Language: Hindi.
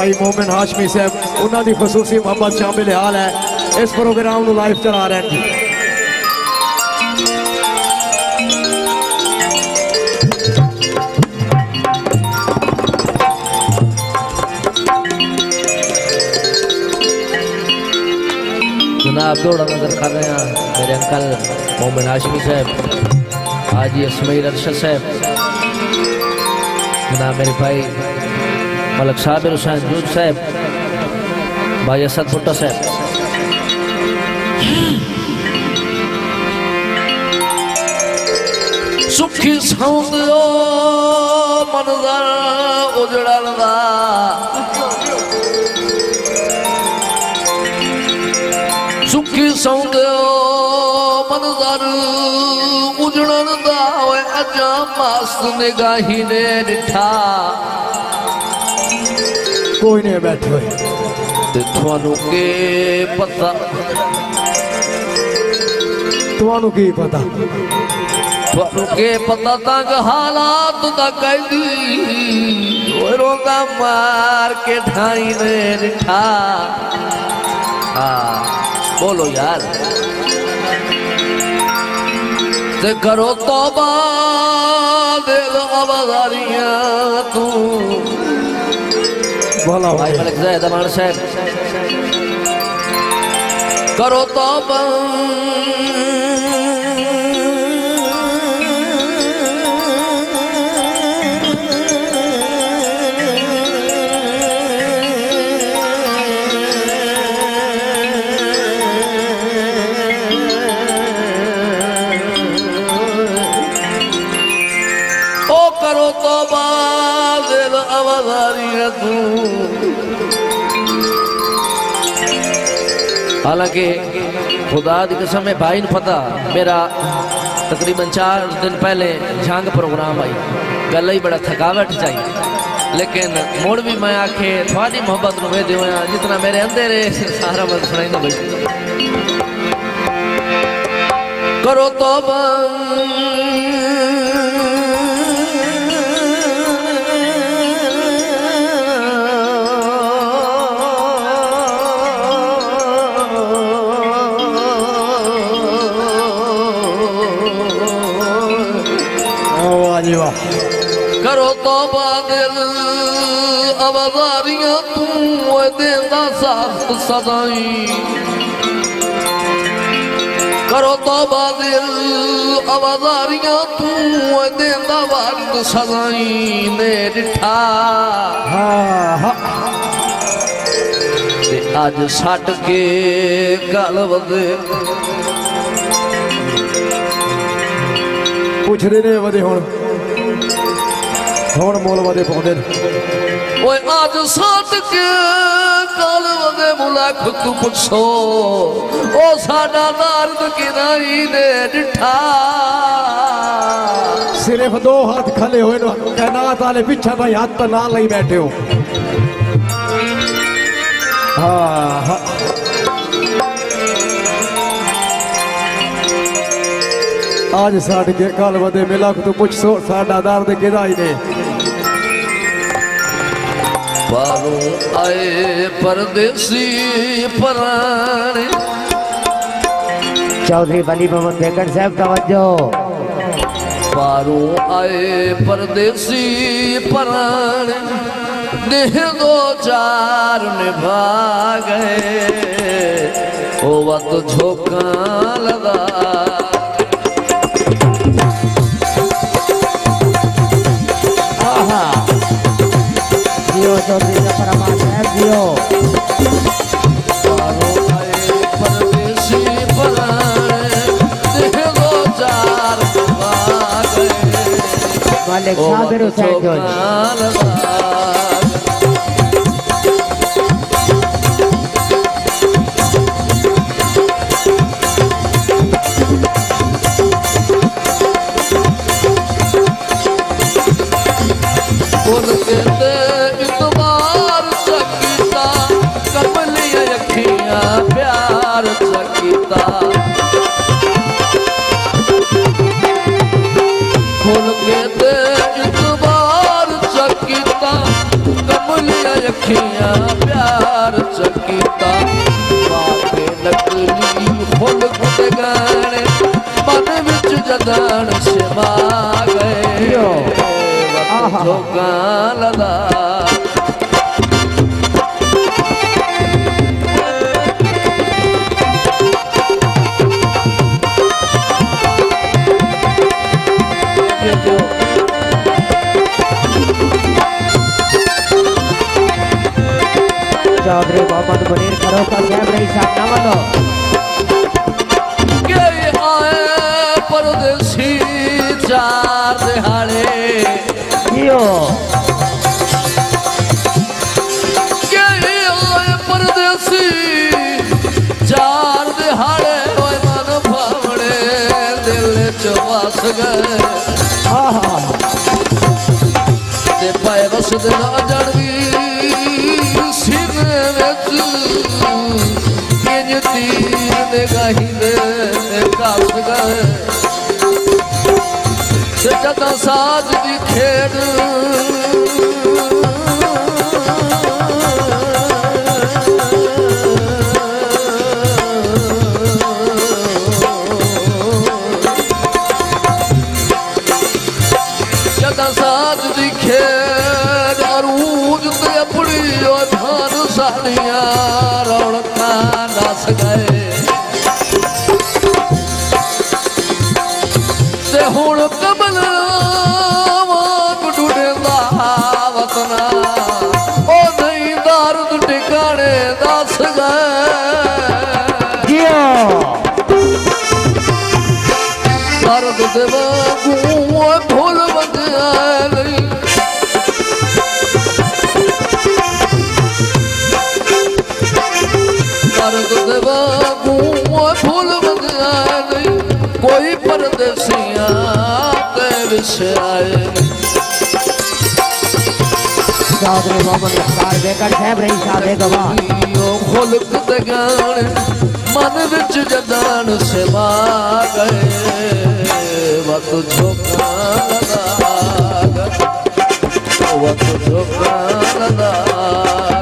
भाई मोमिन हाशमी साहब उन्होंने खसूसी मोहब्बत शामिल हाल है इस प्रोग्राम को लाइव चला रहे हैं। जनाब दौड़ा नजर कर रहे हैं मेरे अंकल मोमिन हाशमी साहब, हाजी इसमाइल अरशद साहब, जनाब मेरे भाई मलक साबिर हुसैन जूद साहब, भाई असद भुट्टो साहब। सुखी सौंदो मनजर उजड़न दा, सुखी सौंदो मनजर उजड़न दा, अजा मस्त निगाही ने डिठा कोई नहीं बैठे हुए थानू के पता, थानू की पता, थानू के पता तक हालात दा कैदी रोगा मार के ढाई ने निठा। हाँ बोलो यार, ते करो तौबा दिल अवधारियां तू। बोला भाई मलिक ज़ैद अमान साहब, करो तौबा करो तौबा दिल अवधारियां तू। हालांकि खुदा की कसम है भाई ने पता, मेरा तकरीबन 4 दिन पहले जंग प्रोग्राम आई, गल ही बड़ा थकावट चाहिए, लेकिन मुड़ भी मैं आखे थोड़ी मोहब्बत में वेदे होया जितना मेरे अंदर है सारा मत सुनाई ना भाई। करो तौबा करो तौबा दिल अवधारियां तू देंदा सख्त सदाई। करो तौबा दिल अवधारियां तू देंदा वक्त सदाई ने डिठा। अज छट के गल वधे पुछदे ने वधे हुण मोल वधे पाउंदे ओए अज छट के गल वधे मुलख तू पुछो ओ साडा दर्द किनाई ने डिठा। सिर्फ 2 हाथ खले हुए कैनात वाले पिछा भाई हाथ तो ना लाई बैठे हो। हाँ आज साढ़ के कल वधे मिला तू पुछ सो साडा दर्द किदाई ने। बारों आए परदेसी पराने, चौधरी वली मोहम्मद बेकर साहब तवज्जो। बारों आए परदेसी पराने, देह 2-4 निभा गए, ओ वक्त झोंका लगा। चौधरी जफर साहब जियो। परदेसी पराने, देह 2-4 निभा गए, मलिक साबिर हुसैन जूद। प्यार सकीता खुल के दे इतबार सकीता। अखियां प्यार चकीता बाते नकली खुलक ते गाने मन विच जदान समा गए वक्त झोंका लदा चौधरी मोहम्मद मुनीर खरोखा साहब रही साहब नवलो के आए परदेसी चार दिहाड़े जियो के आए परदेसी चार दिहाड़े ओए मन भावड़े दिल च वस गए ते पाए बस दे ना जड़वी सीने विच इंज तीर निगाही दे कस गए ते जदा साज दी खेड जदा साज दी खेड अरूज ते अपनी धान साड़ियां रौनका नस गए ते हुण कमल वांग डुडेंदा वतना ओ नहीं दर्द ठिकाने दस गए दर्द दे वांगू भूल बंदिया नहीं दर्द दे वांगू भूल बंदिया नहीं कोई परदेसियां ते विछाए चौधरी मोहम्मद मुख्तार बेकर साहब रही साहब गवाह खुलक ते गाने मन विच जदान समा गए वक्त झोंका लगा वक्त झोंका लगा